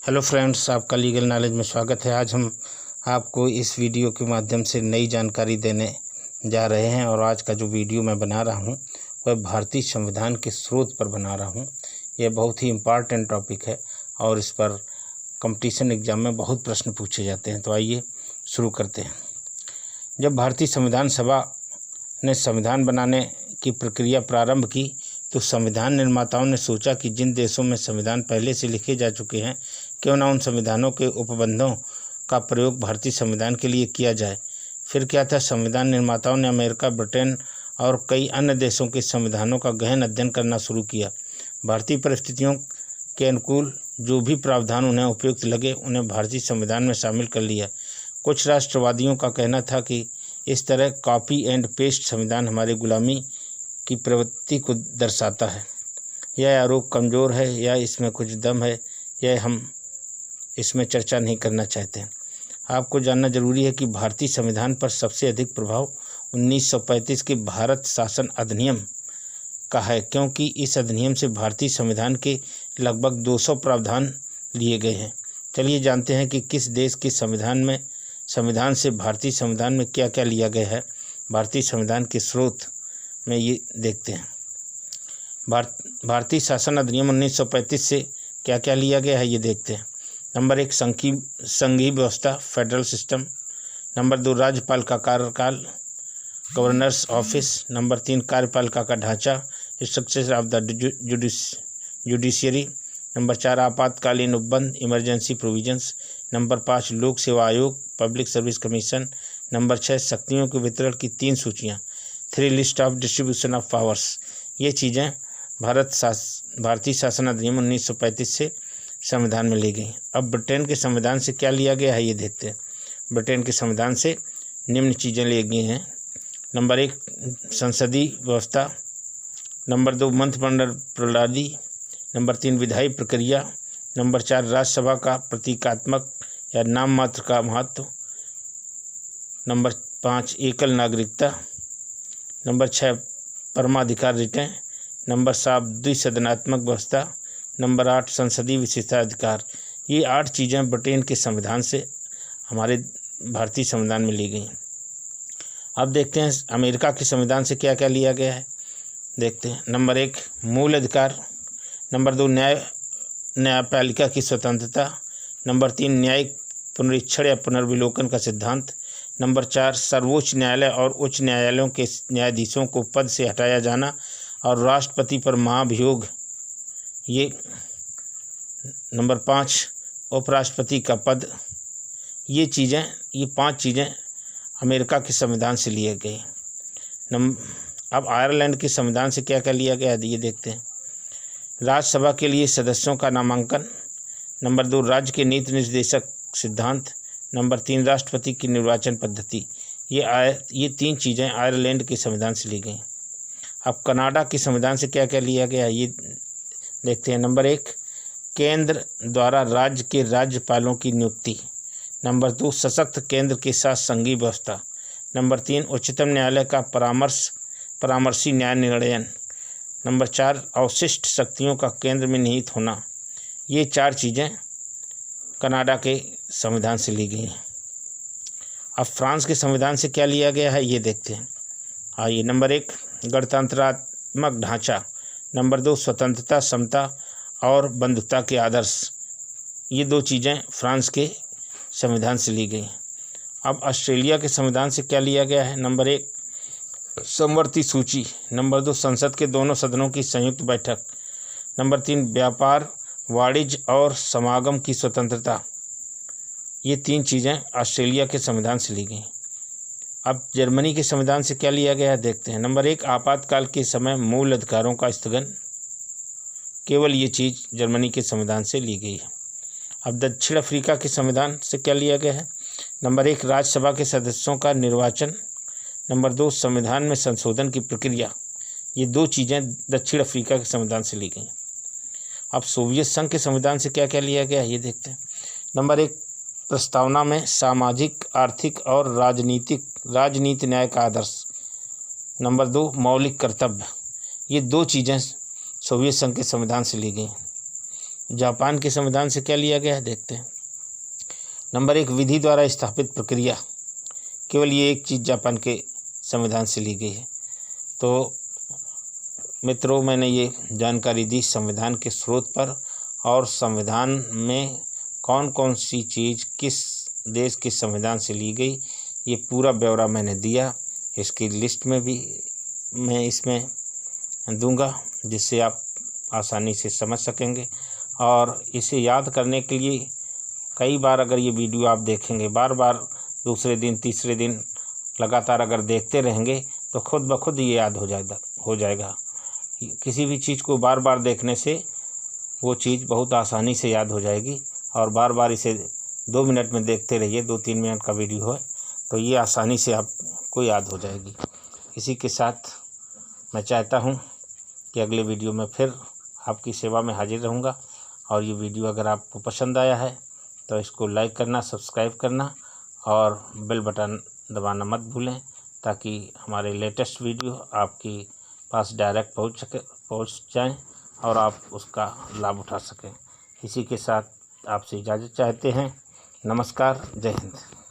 Hello friends, आपका legal knowledge में स्वागत है। आज हम आपको इस वीडियो के माध्यम से नई जानकारी देने जा रहे हैं और आज का जो वीडियो मैं बना रहा हूं वह भारतीय संविधान के स्रोत पर बना रहा हूं। यह बहुत ही इम्पॉर्टेंट टॉपिक है और इस पर कंपटीशन एग्ज़ाम में बहुत प्रश्न पूछे जाते हैं। तो आइए शुरू करते हैं। जब भारतीय संविधान सभा ने संविधान बनाने की प्रक्रिया प्रारंभ की तो संविधान निर्माताओं ने सोचा कि जिन देशों में संविधान पहले से लिखे जा चुके हैं, क्यों ना उन संविधानों के उपबंधों का प्रयोग भारतीय संविधान के लिए किया जाए। फिर क्या था, संविधान निर्माताओं ने अमेरिका, ब्रिटेन और कई अन्य देशों के संविधानों का गहन अध्ययन करना शुरू किया। भारतीय परिस्थितियों के अनुकूल जो भी प्रावधान उन्हें उपयुक्त लगे उन्हें भारतीय संविधान में शामिल कर लिया। कुछ राष्ट्रवादियों का कहना था कि इस तरह कॉपी एंड पेस्ट संविधान हमारी गुलामी की प्रवृत्ति को दर्शाता है। यह आरोप कमज़ोर है या इसमें कुछ दम है, यह हम इसमें चर्चा नहीं करना चाहते। आपको जानना जरूरी है कि भारतीय संविधान पर सबसे अधिक प्रभाव 1935 के भारत शासन अधिनियम का है, क्योंकि इस अधिनियम से भारतीय संविधान के लगभग 200 प्रावधान लिए गए हैं। चलिए जानते हैं कि किस देश के संविधान से भारतीय संविधान में क्या क्या लिया गया है। भारतीय संविधान के स्रोत में ये देखते हैं। भारतीय शासन अधिनियम 1935 से क्या क्या लिया गया है ये देखते हैं। नंबर 1, संघीय व्यवस्था, फेडरल सिस्टम। नंबर 2, राज्यपाल का कार्यकाल, गवर्नर्स ऑफिस। नंबर 3, कार्यपालिका का ढांचा, structure of the judiciary. Number 4, आपातकालीन उपबंध, इमरजेंसी प्रोविजंस। नंबर 5, लोक सेवा आयोग, पब्लिक सर्विस कमीशन। नंबर 6, शक्तियों के वितरण की 3 सूचियाँ, 3 list of distribution of powers. ये चीज़ें भारतीय शासन अधिनियम 1935 से संविधान में ली गई। अब ब्रिटेन के संविधान से क्या लिया गया है ये देखते हैं। ब्रिटेन के संविधान से निम्न चीज़ें ली गई हैं। नंबर 1, संसदीय व्यवस्था। नंबर 2, मंत्रिमंडल प्रणाली। नंबर 3, विधायी प्रक्रिया। नंबर 4, राज्यसभा का प्रतीकात्मक या नाम मात्र का महत्व। नंबर 5, एकल नागरिकता। नंबर 6, परमाधिकार रिटें। नंबर 7, द्विसदनात्मक व्यवस्था। नंबर 8, संसदीय विशेषाधिकार। ये 8 चीज़ें ब्रिटेन के संविधान से हमारे भारतीय संविधान में ली गई। अब देखते हैं अमेरिका के संविधान से क्या क्या लिया गया है, देखते हैं। नंबर 1, मूल अधिकार। नंबर 2, न्यायपालिका की स्वतंत्रता। नंबर 3, न्यायिक पुनरीक्षण या पुनर्विलोकन का सिद्धांत। नंबर 4, सर्वोच्च न्यायालय और उच्च न्यायालयों के न्यायाधीशों को पद से हटाया जाना और राष्ट्रपति पर महाभियोग। ये नंबर 5, उपराष्ट्रपति का पद। ये 5 चीज़ें अमेरिका के संविधान से लिए गए। अब आयरलैंड के संविधान से क्या क्या लिया गया है ये देखते हैं। राज्यसभा के लिए सदस्यों का नामांकन। नंबर 2, राज्य के नीति निर्देशक सिद्धांत। नंबर 3, राष्ट्रपति की निर्वाचन पद्धति। ये 3 चीज़ें आयरलैंड के संविधान से ली गई। अब कनाडा के संविधान से क्या क्या लिया गया ये देखते हैं। नंबर 1, केंद्र द्वारा राज्य के राज्यपालों की नियुक्ति। नंबर 2, सशक्त केंद्र के साथ संघीय व्यवस्था। नंबर 3, उच्चतम न्यायालय का परामर्शी न्याय निर्णयन। नंबर 4, अवशिष्ट शक्तियों का केंद्र में निहित होना। ये 4 चीज़ें कनाडा के संविधान से ली गई हैं। अब फ्रांस के संविधान से क्या लिया गया है ये देखते हैं। आइए। नंबर 1, गणतंत्रात्मक ढांचा। नंबर 2, स्वतंत्रता, समता और बंधुता के आदर्श। ये 2 चीज़ें फ्रांस के संविधान से ली गई। अब ऑस्ट्रेलिया के संविधान से क्या लिया गया है। नंबर 1, समवर्ती सूची। नंबर 2, संसद के दोनों सदनों की संयुक्त बैठक। नंबर 3, व्यापार, वाणिज्य और समागम की स्वतंत्रता। ये 3 चीज़ें ऑस्ट्रेलिया के संविधान से ली गई। अब जर्मनी के संविधान से क्या लिया गया है देखते हैं। नंबर 1, आपातकाल के समय मूल अधिकारों का स्थगन। केवल ये चीज़ जर्मनी के संविधान से ली गई है। अब दक्षिण अफ्रीका के संविधान से क्या लिया गया है। नंबर 1, राज्यसभा के सदस्यों का निर्वाचन। नंबर 2, संविधान में संशोधन की प्रक्रिया। ये 2 चीज़ें दक्षिण अफ्रीका के संविधान से ली गई। अब सोवियत संघ के संविधान से क्या क्या लिया गया है ये देखते हैं। नंबर 1, प्रस्तावना में सामाजिक, आर्थिक और राजनीति न्याय का आदर्श। नंबर 2, मौलिक कर्तव्य। ये 2 चीज़ें सोवियत संघ के संविधान से ली गई। जापान के संविधान से क्या लिया गया है देखते हैं। नंबर 1, विधि द्वारा स्थापित प्रक्रिया। केवल ये एक चीज़ जापान के संविधान से ली गई है। तो मित्रों, मैंने ये जानकारी दी संविधान के स्रोत पर और संविधान में कौन कौन सी चीज़ किस देश के संविधान से ली गई, ये पूरा ब्यौरा मैंने दिया। इसकी लिस्ट में भी मैं इसमें दूंगा, जिससे आप आसानी से समझ सकेंगे। और इसे याद करने के लिए कई बार अगर ये वीडियो आप देखेंगे, बार बार दूसरे दिन तीसरे दिन लगातार अगर देखते रहेंगे तो खुद ब खुद ये याद हो जाएगा। किसी भी चीज़ को बार बार देखने से वो चीज़ बहुत आसानी से याद हो जाएगी। और बार बार इसे 2 मिनट में देखते रहिए, 2-3 मिनट का वीडियो है तो ये आसानी से आपको याद हो जाएगी। इसी के साथ मैं चाहता हूँ कि अगले वीडियो में फिर आपकी सेवा में हाजिर रहूँगा। और ये वीडियो अगर आपको पसंद आया है तो इसको लाइक करना, सब्सक्राइब करना और बेल बटन दबाना मत भूलें, ताकि हमारे लेटेस्ट वीडियो आपके पास डायरेक्ट पहुँच जाएं और आप उसका लाभ उठा सकें। इसी के साथ आपसे इजाज़त चाहते हैं। नमस्कार, जय हिंद।